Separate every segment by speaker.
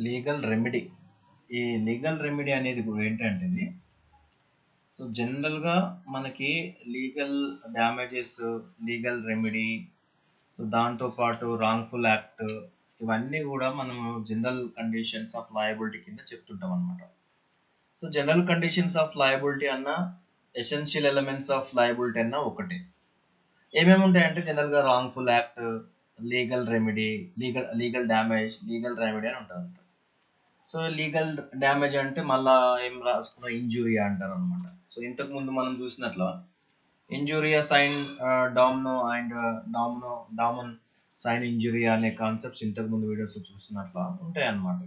Speaker 1: Legal remedy. ఈ legal remedy అనేది కూడా ఏంటంటే ఇది, సో జనరల్గా మనకి legal damages, legal remedy, so దాంతోపాటు రాంగ్ఫుల్ యాక్ట్, ఇవన్నీ కూడా మనం జనరల్ కండిషన్స్ ఆఫ్ లయబిలిటీ కింద చెప్తుంటాం అనమాట. So general conditions of liability అన్న, ఎసెన్షియల్ ఎలిమెంట్స్ ఆఫ్ లయబిలిటీ అన్న ఒకటి. ఏమేమి ఉంటాయంటే జనరల్గా wrongful act, legal remedy, legal damage, legal remedy అని ఉంటారు. సో లీగల్ డ్యామేజ్ అంటే మళ్ళా ఏం రాసుకున్న ఇంజురీ అంటారు అనమాట. సో ఇంతకు ముందు మనం చూసినట్లు injuria sine damno and damnum sine injuria అనే కాన్సెప్ట్స్ ఇంతకు ముందు వీడియోస్ చూసినట్లు ఉంటాయి అన్నమాట.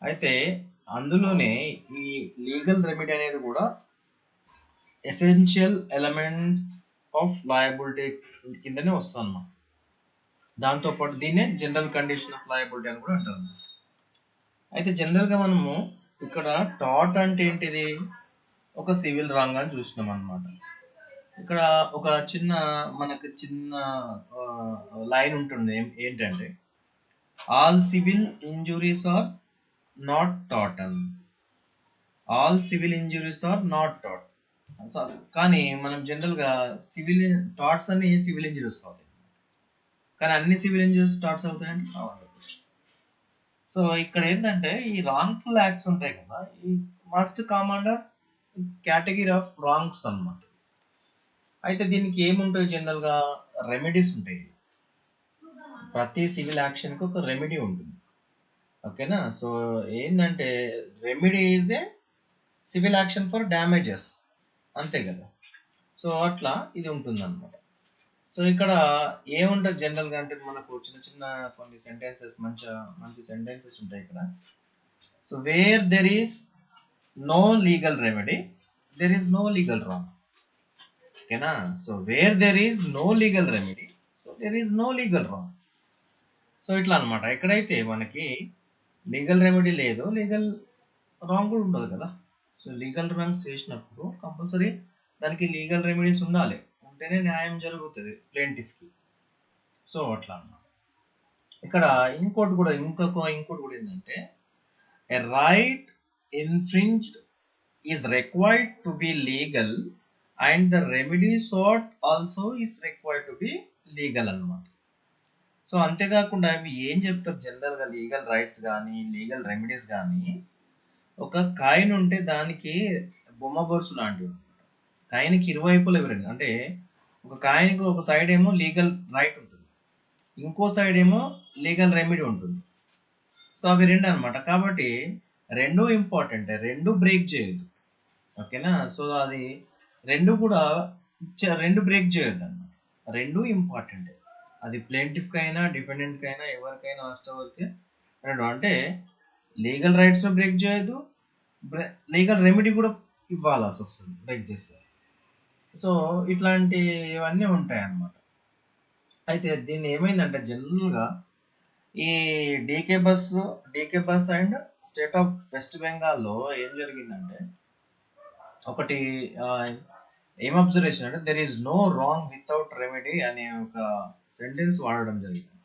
Speaker 1: అయితే అందులోనే ఈ లీగల్ రెమెడీ అనేది కూడా ఎసెన్షియల్ ఎలిమెంట్ ఆఫ్ లయబిలిటీ కిందనే వస్తుంది అన్నమాట. దాంతోపాటు దీన్నే జనరల్ కండిషన్ ఆఫ్ లయబిలిటీ అని కూడా అంటారు. అయితే జనరల్గా మనము ఇక్కడ టాట్ అంటే ఏంటిది, ఒక సివిల్ రాంగ్ అని చూసినాం అనమాట. ఇక్కడ ఒక మనకు చిన్న లైన్ ఉంటుంది, ఏంటంటే all civil injuries are not టాట్ అని. All civil injuries are not టాట్. కానీ మనం జనరల్గా సివిల్ టాట్స్ అన్ని సివిల్ ఇంజురీస్ అవుతాయి, కానీ అన్ని సివిల్ ఇంజురీస్ టాట్స్ అవుతాయంటే కావాలి. సో ఇక్కడ ఏంటంటే ఈ రాంగ్ఫుల్ యాక్ట్స్ ఉంటాయి కదా, ఈ must come under category of wrongs అన్నమాట. అయితే దీనికి ఏముంటాయి, జనరల్గా రెమెడీస్ ఉంటాయి. ప్రతి సివిల్ యాక్షన్కి ఒక రెమెడీ ఉంటుంది, ఓకేనా. సో ఏంటంటే remedy is a civil action for damages, అంతే కదా. సో అట్లా ఇది ఉంటుంది అనమాట. సో ఇక్కడ ఏముంటుంది జనరల్గా అంటే మనకు చిన్న చిన్న కొన్ని సెంటెన్సెస్, మంచి సెంటెన్సెస్ ఉంటాయి ఇక్కడ. So where there is no legal remedy, there is no legal wrong, ఓకేనా. So where there is no legal remedy, so there is no legal wrong. So ఇట్లా అనమాట. ఎక్కడైతే మనకి లీగల్ రెమెడీ లేదు, లీగల్ రాంగ్ కూడా ఉండదు కదా. సో లీగల్ రాంగ్స్ చేసినప్పుడు కంపల్సరీ దానికి లీగల్ రెమెడీస్ ఉండాలి, ఉంటేనే న్యాయం జరుగుతుంది ప్లేంటిఫ్కి. సో అట్లా అన్నమాట. ఇక్కడ ఇంకోటి కూడా ఏంటంటే a right infringed is required to be legal and the remedy sought also is required to be legal అన్నమాట. సో అంతేకాకుండా అవి ఏం చెప్తారు జనరల్గా లీగల్ రైట్స్ కానీ లీగల్ రెమెడీస్ కానీ, ఒక కాయిన్ ఉంటే దానికి బొమ్మ బొరుసు లాంటివి. కాయిన్కి ఇరువైపులు ఎవరండి అంటే ఒక కాయిన్కి ఒక సైడ్ ఏమో లీగల్ రైట్ ఉంటుంది, ఇంకో సైడ్ ఏమో లీగల్ రెమెడీ ఉంటుంది. సో అవి రెండు అనమాట. కాబట్టి రెండు ఇంపార్టెంట్, రెండు బ్రేక్ చేయొద్దు, ఓకేనా. సో అది రెండు కూడా రెండు బ్రేక్ చేయొద్దు అన్నమాట, రెండు ఇంపార్టెంట్. అది ప్లేంటిఫ్కి అయినా డిపెండెంట్కి అయినా ఎవరికైనా వస్తే రెండు అంటే లీగల్ రైట్స్ బ్రేక్ చేయొద్దు, లీగల్ రెమెడీ కూడా ఇవ్వాల్సి వస్తుంది బ్రేక్ చేస్తే. సో ఇట్లాంటివన్నీ ఉంటాయి అన్నమాట. అయితే దీన్ని ఏమైందంటే జనరల్గా ఈ D K Basu and state of west బెంగాల్లో ఏం జరిగిందంటే ఒకటి ఏం అబ్జర్వేషన్ అంటే there is no wrong without remedy అనే ఒక సెంటెన్స్ వాడడం జరిగింది.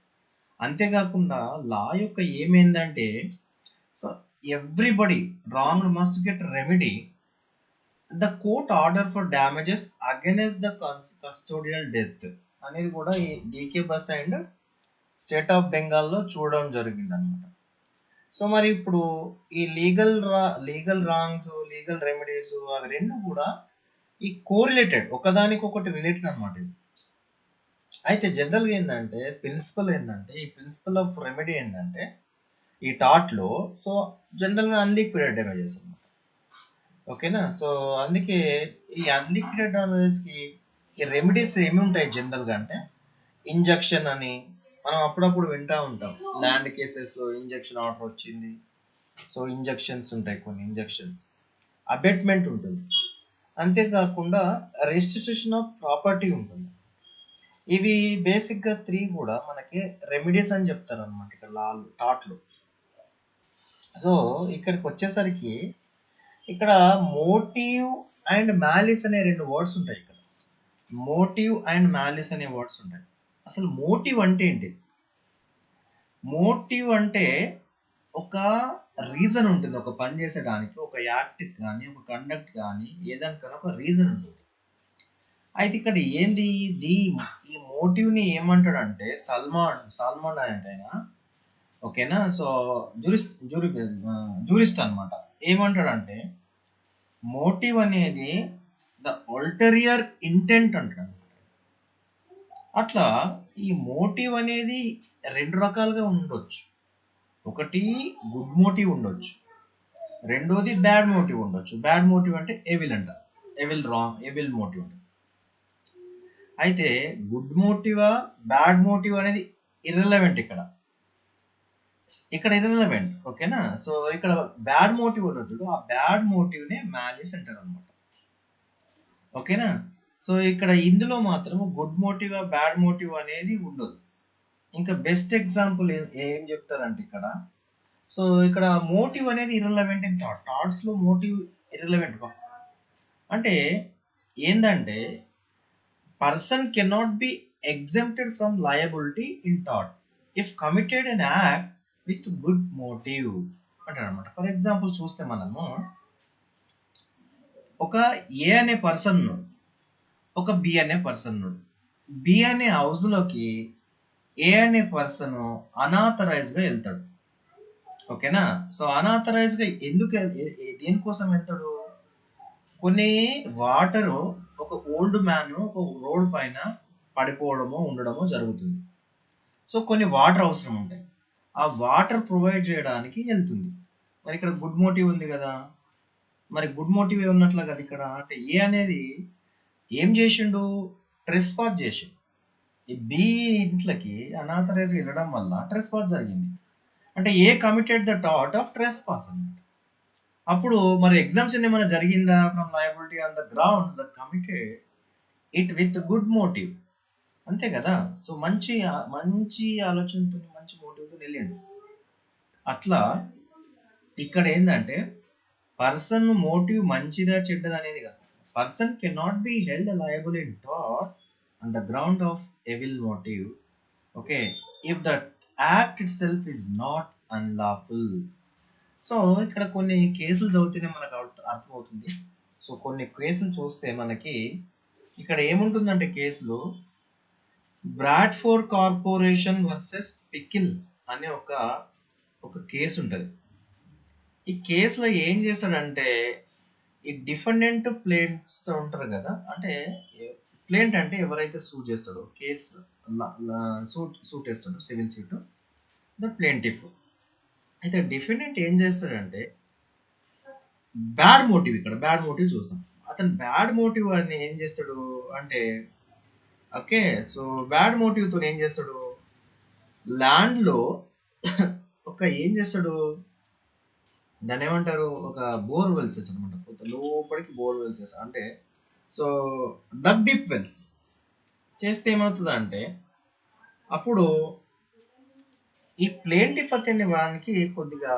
Speaker 1: అంతేకాకుండా లా యొక్క ఏమైందంటే so everybody wrong must get remedy, the court order for damages against the custodial death అనేది కూడా ఈ D K Basu and state of బెంగాల్లో చూడడం జరిగింది అనమాట. సో మరి ఇప్పుడు ఈ లీగల్ రాంగ్స్, లీగల్ రెమెడీస్ అవి రెండు కూడా ఈ కోరిలేటెడ్, ఒకదానికొకటి రిలేటెడ్ అనమాట. అయితే జనరల్గా ఏంటంటే ఈ ప్రిన్సిపల్ ఆఫ్ రెమెడీ ఏంటంటే ఈ టాట్లో సో జనరల్గా అన్లిక్విడెడ్ డ్యామేజెస్ అనమాట, ఓకేనా. సో అందుకే ఈ అన్లిక్విడెడ్ డ్యామేజెస్కి ఈ రెమెడీస్ ఏమి ఉంటాయి జనరల్గా అంటే ఇంజక్షన్ అని మనం అప్పుడప్పుడు వింటూ ఉంటాం. ల్యాండ్ కేసెస్లో ఇంజక్షన్ ఆర్డర్ వచ్చింది, సో ఇంజక్షన్స్ ఉంటాయి, కొన్ని ఇంజక్షన్స్, అబెట్మెంట్ ఉంటుంది, అంతేకాకుండా రిజిస్ట్రేషన్ ఆఫ్ ప్రాపర్టీ ఉంటుంది. ఇవి బేసిక్గా 3 కూడా మనకి రెమెడీస్ అని చెప్తారు అనమాట ఇక్కడ టాట్లో. సో ఇక్కడికి వచ్చేసరికి ఇక్కడ మోటివ్ అండ్ మ్యాలిస్ అనే 2 వర్డ్స్ ఉంటాయి. ఇక్కడ మోటివ్ అండ్ మ్యాలిస్ అనే వర్డ్స్ ఉంటాయి. అసలు మోటివ్ అంటే ఏంటి? మోటివ్ అంటే ఒక రీజన్ ఉంటుంది ఒక పని చేసేదానికి, ఒక యాక్ట్ కానీ, ఒక కండక్ట్ కానీ, ఏదానికైనా ఒక రీజన్ ఉంటుంది. అయితే ఇక్కడ ఏంది ఈ మోటివ్ని ఏమంటాడంటే సల్మాన్ అంటే ఆయన, ఓకేనా. సో జూరిస్ట్ అనమాట. ఏమంటాడంటే మోటివ్ అనేది ద అల్టరియర్ ఇంటెంట్ అంటాడు. అట్లా ఈ మోటివ్ అనేది రెండు రకాలుగా ఉండొచ్చు. ఒకటి గుడ్ మోటివ్ ఉండొచ్చు, రెండోది బ్యాడ్ మోటివ్ ఉండొచ్చు. బ్యాడ్ మోటివ్ అంటే ఎవిల్ అంటారు, ఎవిల్ మోటివ్ అంటారు. అయితే గుడ్ మోటివా బ్యాడ్ మోటివ్ అనేది ఇర్రెలవెంట్ ఇక్కడ ఇర్రెలవెంట్, ఓకేనా. సో ఇక్కడ బ్యాడ్ మోటివ్ ఉండొచ్చు, ఆ బ్యాడ్ మోటివ్ నే మ్యాలిస్ అంటారు అనమాట, ఓకేనా. సో ఇక్కడ ఇందులో మాత్రం గుడ్ మోటివ్ బ్యాడ్ మోటివ్ అనేది ఉండదు. ఇంకా బెస్ట్ ఎగ్జాంపుల్ ఏం చెప్తారంటే ఇక్కడ, సో ఇక్కడ మోటివ్ అనేది ఇర్రెలవెంట్ ఇన్ థాట్స్ లో మోటివ్ ఇర్రెలవెంట్ అంటే ఏందంటే person cannot be exempted from liability in థాట్ if committed an act with good motive అంటారు అనమాట. ఫర్ ఎగ్జాంపుల్ చూస్తే మనము ఒక ఏ అనే పర్సన్, ఒక బి అనే పర్సన్, బి అనే హౌస్ లోకి ఏ అనే పర్సన్ అనాథరైజ్ గా వెళ్తాడు, ఓకేనా. సో అనాథరైజ్ గా ఎందుకు దేనికోసం వెళ్తాడు, కొన్ని వాటర్, ఒక ఓల్డ్ మ్యాన్ ఒక రోడ్ పైన పడిపోవడమో ఉండడమో జరుగుతుంది. సో కొన్ని వాటర్ అవసరం ఉంటాయి, ఆ వాటర్ ప్రొవైడ్ చేయడానికి వెళ్తుంది. మరి ఇక్కడ గుడ్ మోటివ్ ఉంది కదా, మరి గుడ్ మోటివ్ ఉన్నట్లే కదా ఇక్కడ. అంటే ఏ అనేది ఏం చేసిండు, ట్రెస్ పాస్ చేసిండు. ఈ బి ఇంట్లోకి అనాథరైజ్ వెళ్ళడం వల్ల ట్రెస్ పాస్ జరిగింది. అంటే ఏ కమిటెడ్ ద థాట్ ఆఫ్ ట్రెస్ పాస్ అన్నమాట. అప్పుడు మరి ఎగ్జామ్షన్ ఏమైనా జరిగిందా from liability on the grounds the committed it with good motive, అంతే కదా. సో మంచి ఆలోచనతో మంచి మోటివ్తో వెళ్ళిండు. అట్లా ఇక్కడ ఏంటంటే పర్సన్ మోటివ్ మంచిదా చెడ్డదా అనేది కాదు, person cannot be held liable in thought on the ground of evil motive, okay, if the act itself is not unlawful. So ఇక్కడ కొన్ని కేసులు చదివితేనే మనకు అర్థమవుతుంది. సో కొన్ని కేసులు చూస్తే మనకి ఇక్కడ ఏముంటుందంటే కేసులు బ్రాడ్ఫోర్డ్ కార్పొరేషన్ వర్సెస్ పికిల్స్ అనే ఒక కేసు ఉంటుంది. ఈ కేసులో ఏం చేస్తాడంటే ఈ డిఫెండెంట్ ప్లేంట్స్ ఉంటారు కదా, అంటే ప్లేంట్ అంటే ఎవరైతే సూట్ చేస్తాడో, కేసు సూట్ వేస్తాడు సివిల్ సూట్, ద ప్లేంటిఫ్. అయితే డిఫెండెంట్ ఏం చేస్తాడంటే బ్యాడ్ మోటివ్, ఇక్కడ బ్యాడ్ మోటివ్ చూస్తాం. అతను బ్యాడ్ మోటివ్ అని ఏం చేస్తాడు అంటే, ఓకే, సో బ్యాడ్ మోటివ్ తో ఏం చేస్తాడు, ల్యాండ్ లో ఏం చేస్తాడు, దాన్ని ఏమంటారు, ఒక బోర్ వెల్స్ వేస్తాడు అనమాట. కొంత లోపలికి బోర్ వెల్స్ వేస్తాడు. అంటే సో డగ్ డీప్ వెల్స్ చేస్తే ఏమవుతుంది అంటే అప్పుడు ఈ ప్లేంటిఫ్ అనే వానికి కొద్దిగా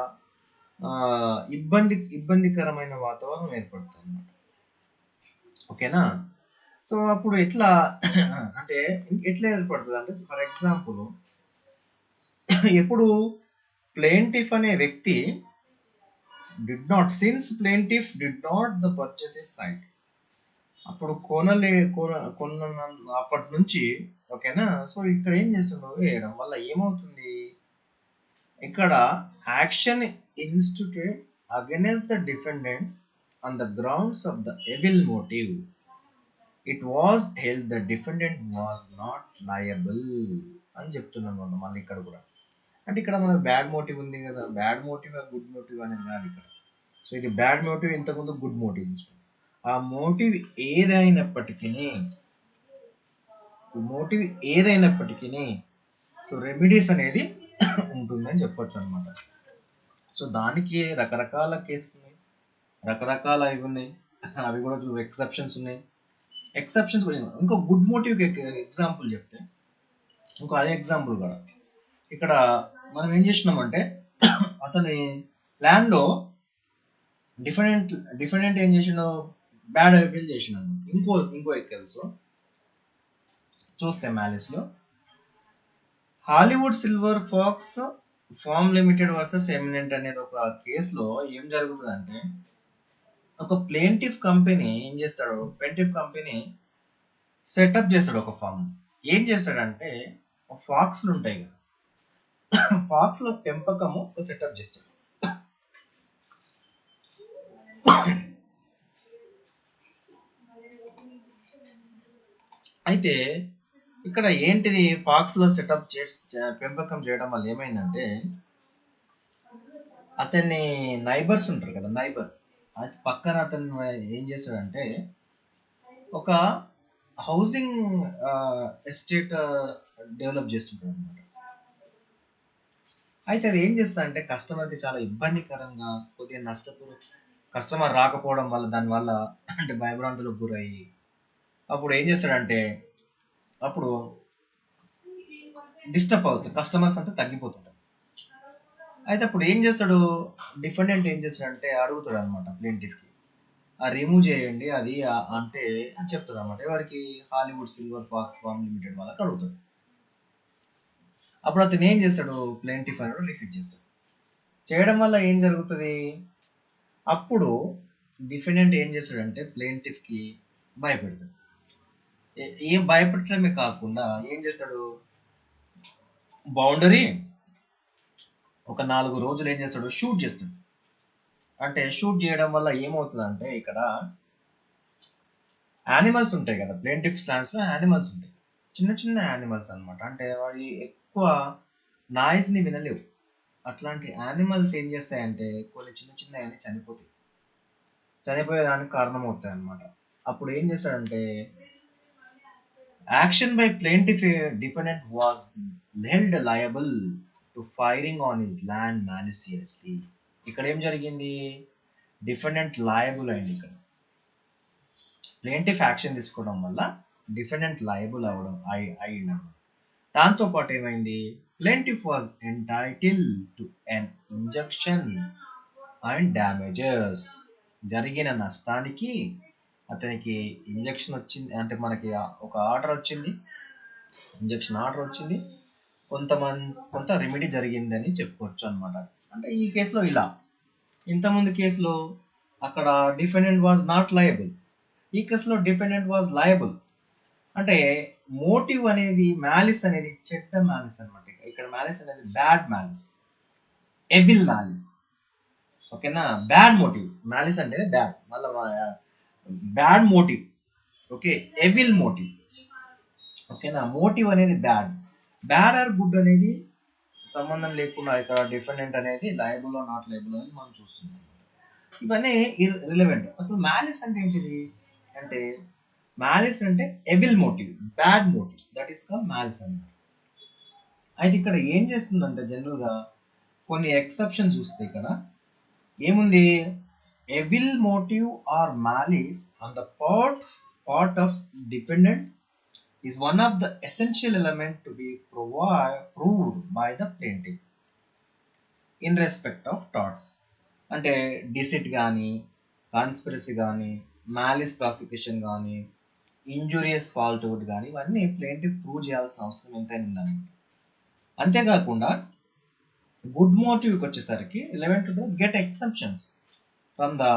Speaker 1: ఇబ్బందికరమైన వాతావరణం ఏర్పడుతుంది అనమాట, ఓకేనా. సో అప్పుడు ఎట్లా అంటే ఎట్లా ఏర్పడుతుంది అంటే, ఫర్ ఎగ్జాంపుల్ ఎప్పుడు ప్లేంటిఫ్ అనే వ్యక్తి since plaintiff did not the purchase his site, అప్పుడు కొన్న అప్పటి నుంచి, ఓకేనా. సో ఇక్కడ ఏం చేస్తున్నావు వేయడం వల్ల ఏమవుతుంది, ఇక్కడ action instituted against the defendant on the grounds of the evil motive, it was held the defendant was not liable అని చెప్తున్నాను మళ్ళీ ఇక్కడ కూడా. అంటే ఇక్కడ మనకు బ్యాడ్ మోటివ్ ఉంది కదా, బ్యాడ్ మోటివ్ గుడ్ మోటివ్ అనేది కాదు ఇక్కడ. సో ఇది బ్యాడ్ మోటివ్, ఇంతకుముందు గుడ్ మోటివ్ చూస్తాం. ఆ మోటివ్ ఏదైనప్పటికీ సో రెమెడీస్ అనేది ఉంటుందని చెప్పొచ్చు అనమాట. సో దానికి రకరకాల కేసులు ఉన్నాయి, రకరకాల అవి ఉన్నాయి, అవి కూడా ఎక్సెప్షన్స్ ఉన్నాయి. ఎక్సెప్షన్స్ కూడా ఇంకో గుడ్ మోటివ్ ఎగ్జాంపుల్ చెప్తే, ఇంకో అదే ఎగ్జాంపుల్ కూడా ఇక్కడ మనం ఏం చేసినామంటే అతని ల్యాండ్ లో డిఫరెంట్ ఏం చేసినాడు, బ్యాడ్ ఐఫిల్ చేసినాడు. ఇంకో ఎక్కల్స్ చూస్తే మ్యాలిస్ లో Hollywood silver fox farm limited versus Emmett అనేది ఒక కేసులో ఏం జరుగుతుందంటే, ఒక ప్లేంటిఫ్ కంపెనీ ఏం చేస్తాడు, ప్లేంటిఫ్ కంపెనీ సెటప్ చేస్తాడు ఒక ఫామ్. ఏం చేస్తాడంటే ఫాక్స్లు ఉంటాయి కదా, ఫాక్స్ లో పెంపకము ఒక సెటప్ చేస్తాడు. అయితే ఇక్కడ ఏంటిది, ఫాక్స్ లో సెటప్ పెంపకం చేయడం వల్ల ఏమైందంటే, అతన్ని నైబర్స్ ఉంటారు కదా, నైబర్ అది పక్కన అతను ఏం చేస్తాడంటే ఒక హౌసింగ్ ఎస్టేట్ డెవలప్ చేస్తుంటాడు అనమాట. అయితే అది ఏం చేస్తా అంటే కస్టమర్కి చాలా ఇబ్బందికరంగా, కొద్దిగా నష్టపోయి, కస్టమర్ రాకపోవడం వల్ల దానివల్ల అంటే భయభ్రాంతులకు గురయ్యి, అప్పుడు ఏం చేస్తాడంటే అప్పుడు డిస్టర్బ్ అవుతుంది, కస్టమర్స్ అంతా తగ్గిపోతుంటారు. అయితే అప్పుడు ఏం చేస్తాడు, డిఫెండెంట్ ఏం చేస్తాడంటే అడుగుతాడు అనమాట ప్లేంటిఫ్కి, ఆ రిమూవ్ చేయండి అది అంటే చెప్తాడు అనమాట. ఎవరికి, Hollywood silver fox farm limited వాళ్ళకి అడుగుతాడు. అప్పుడు అతను ఏం చేస్తాడు, ప్లేంటిఫ్ అనేది రిఫ్యూజ్ చేస్తాడు. చేయడం వల్ల ఏం జరుగుతుంది, అప్పుడు డిఫెండెంట్ ఏం చేస్తాడంటే ప్లేంటిఫ్కి భయపెడతాడు. ఏం భయపెట్టడమే కాకుండా ఏం చేస్తాడు, బౌండరీ ఒక 4 రోజులు ఏం చేస్తాడు, షూట్ చేస్తాడు. అంటే షూట్ చేయడం వల్ల ఏమవుతుందంటే ఇక్కడ యానిమల్స్ ఉంటాయి కదా, ప్లేంటిఫ్ స్లాండ్స్ లో యానిమల్స్ ఉంటాయి, చిన్న చిన్న యానిమల్స్ అనమాట. అంటే అవి ఎక్కువ నాయిస్ ని వినలేవు. అట్లాంటి యానిమల్స్ ఏం చేస్తాయంటే కొన్ని చిన్న చిన్న చనిపోతాయి, చనిపోయేదానికి కారణం అవుతాయి అనమాట. అప్పుడు ఏం చేస్తాడంటే action by plaintiff defendant was held liable to firing on his land maliciously. ఇక్కడ ఏం జరిగింది, డిఫెండెంట్ లయబుల్ అయింది. ఇక్కడ ప్లేంటిఫ్ యాక్షన్ తీసుకోవడం వల్ల డిఫెండెంట్ లయబుల్ అవడం అయింది. దాంతో పాటు ఏమైంది, plaintiff was entitle to an injunction and damages. జరిగిన నష్టానికి అతనికి ఇంజెక్షన్ వచ్చింది, అంటే మనకి ఒక ఆర్డర్ వచ్చింది, ఇంజెక్షన్ ఆర్డర్ వచ్చింది, కొంత రెమెడీ జరిగిందని చెప్పుకోవచ్చు అనమాట. అంటే ఈ కేసులో ఇలా, ఇంతకుముందు కేసులో అక్కడ డిఫెండెంట్ వాజ్ నాట్ లయబుల్, ఈ కేసులో డిఫెండెంట్ వాజ్ లయబుల్. అంటే మోటివ్ అనేది, మ్యాలిస్ అనేది చెడ్డ మ్యాలిస్ అనమాట. ఇక్కడ మ్యాలిస్ అనేది బ్యాడ్ మ్యాలిస్, ఎవిల్ మ్యాలిస్. ఓకేనా, బ్యాడ్ మోటివ్, మ్యాలిస్ అంటే బ్యాడ్, మళ్ళీ bad motive. Okay, evil motive. ఓకేనా, మోటివ్ అనేది బ్యాడ్ ఆర్ గుడ్ అనేది సంబంధం లేకుండా ఇక్కడ డిఫెండెంట్ అనేది లయబుల్ నాట్ లయబుల్ అనేది మనం చూస్తున్నాం. ఇవన్నీ రిలవెంట్. అసలు మ్యాలిస్ అంటే ఏంటిది అంటే, మ్యాలిస్ అంటే evil motive, bad motive, that is called malice అన్నమాట. అయితే ఇక్కడ ఏం చేస్తుందంటే జనరల్ గా కొన్ని ఎక్సెప్షన్స్ చూస్తే ఇక్కడ ఏముంది, evil motive or malice on the part of defendant is one of the essential element to be proved by the plaintiff in respect of torts. అంటే డిసిట్ కానీ, కాన్స్పిరసీ కానీ, మ్యాలిస్ ప్రాసిక్యూషన్ కానీ, injurious ఫాల్ట్హుడ్ కానీ, ఇవన్నీ plaintiff prove చేయాల్సిన అవసరం ఎంతైనా ఉందని. అంతేకాకుండా గుడ్ మోటివ్కి వచ్చేసరికి relevant to get exceptions from the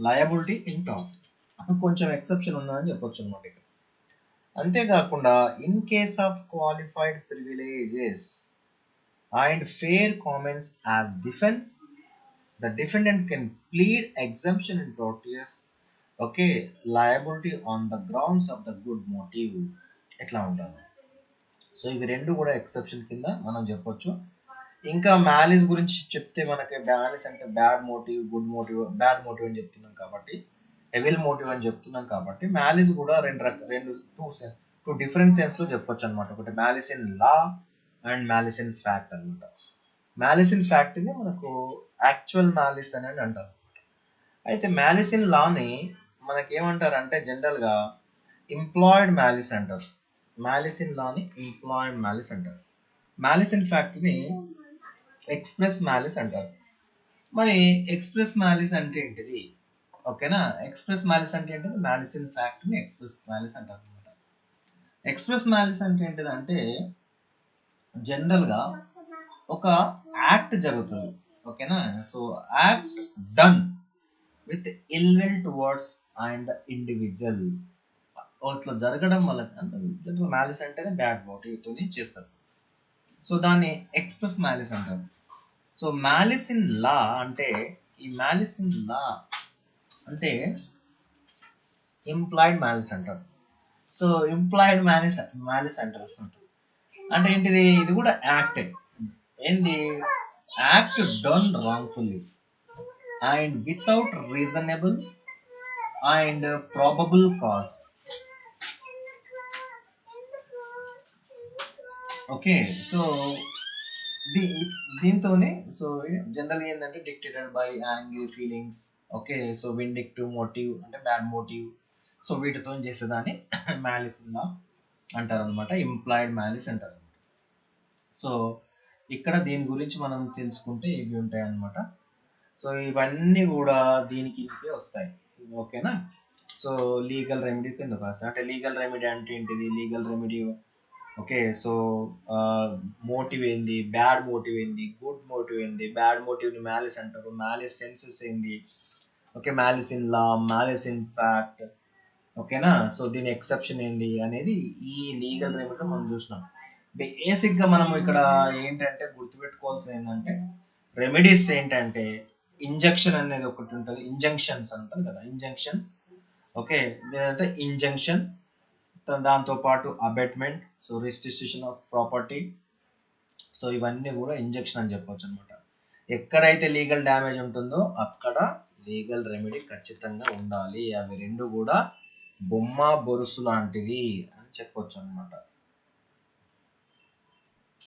Speaker 1: liability in tort, కొంచెం ఎక్సెప్షన్ ఉందని చెప్పొచ్చు అనమాట. అంతేకాకుండా in case of qualified privileges and fair comments as defence, the defendant can plead exemption in tortious okay liability on the grounds of the good motive. ఎట్లా ఉంటారు. So ఇవి రెండు కూడా ఎక్సెప్షన్ కింద మనం చెప్పొచ్చు. ఇంకా మ్యాలిస్ గురించి చెప్తే మనకి మ్యాలిస్ అంటే bad motive, good motive, bad motive అని చెప్తున్నాం కాబట్టి, ఎవెల్ మోటివ్ అని చెప్తున్నాం కాబట్టి మ్యాలిస్ కూడా టూ డిఫరెంట్ సెన్స్ లో చెప్పొచ్చు అనమాట. ఒకటి malice in law and malice in fact అనమాట. మ్యాలిస్ ఇన్ ఫ్యాక్ట్ ని మనకు యాక్చువల్ మ్యాలిస్ అనేది అంటారు. అయితే మ్యాలిస్ ఇన్ లాని మనకి ఏమంటారు అంటే జనరల్ గా ఎంప్లాయిడ్ మ్యాలిస్ అంటారు. మ్యాలిస్ ఇన్ లాని ఎంప్లాయిడ్ మ్యాలిస్ అంటారు. మ్యాలిస్ ఇన్ ఫ్యాక్ట్ ని ఎక్స్ప్రెస్ మ్యాలిస్ అంటారు. మరి ఎక్స్ప్రెస్ మ్యాలిస్ అంటే ఏంటిది, ఓకేనా, ఎక్స్ప్రెస్ మ్యాలిస్ అంటే ఏంటిది, మ్యాలిస్ ఇన్ ఫ్యాక్ట్ ని ఎక్స్ప్రెస్ మ్యాలిస్ అంటారు అనమాట. ఎక్స్ప్రెస్ మ్యాలిస్ అంటే ఏంటిది అంటే జనరల్ గా ఒక యాక్ట్ జరుగుతుంది, ఓకేనా. So act done with ill will towards and individual, ఇట్లా జరగడం వల్ల మ్యాలిస్ అంటేనే బ్యాడ్ మోటివ్తో చేస్తారు. సో దాన్ని ఎక్స్ప్రెస్ మ్యాలిస్ అంటారు. సో మ్యాలిస్ ఇన్ లా అంటే, ఈ మ్యాలిస్ ఇన్ లా అంటే ఇంప్లాయిడ్ మ్యాలిస్ అంటారు. సో ఇంప్లాయిడ్ మ్యాలిస్ అంటారు అంటే ఏంటిది, ఇది కూడా యాక్ట్ ఏంది, act done wrongfully and without reasonable and probable cause. Okay, so దీంతోనే సో జనరల్ ఏంటంటే dictated by angry feelings. Okay, so vindictive motive అంటే బ్యాడ్ మోటివ్. సో వీటితో చేసేదాన్ని మ్యాలిస్ లా అంటారు అనమాట, ఇంప్లాయిడ్ మ్యాలిస్ అంటారు. సో ఇక్కడ దీని గురించి మనం తెలుసుకుంటే ఇవి ఉంటాయి అన్నమాట. సో ఇవన్నీ కూడా దీనికి ఇందుకే వస్తాయి, ఓకేనా. సో లీగల్ రెమెడీ కింద వస్తాయి. అంటే లీగల్ రెమెడీ అంటే ఏంటిది, legal remedy okay. So motive ఏంది, బ్యాడ్ మోటివ్ ఏంది, గుడ్ మోటివ్ ఏంది. బ్యాడ్ మోటివ్ని మ్యాలిస్ అంటారు, మ్యాలిస్ సెన్సెస్ ఏంది, okay, malice in law, malice in fact, ఓకేనా. సో దీని ఎక్సెప్షన్ ఏంది అనేది ఈ లీగల్ రెమెడీలో మనం చూసినాం. బేసిక్గా మనం ఇక్కడ ఏంటంటే గుర్తుపెట్టుకోవాల్సింది ఏంటంటే, రెమెడీస్ ఏంటంటే ఇంజెక్షన్ అనేది ఒకటి ఉంటుంది, ఇంజంక్షన్స్ అంటారు కదా, ఇంజంక్షన్స్. ఓకే, లేదంటే ఇంజంక్షన్, దాంతో పాటు abetment, so restriction of property. So ఇవన్నీ కూడా ఇంజెక్షన్ అని చెప్పొచ్చు అనమాట. ఎక్కడైతే లీగల్ డ్యామేజ్ ఉంటుందో అక్కడ లీగల్ రెమెడీ ఖచ్చితంగా ఉండాలి. అవి రెండు కూడా బొమ్మ బొరుసు లాంటిది అని చెప్పొచ్చు అనమాట.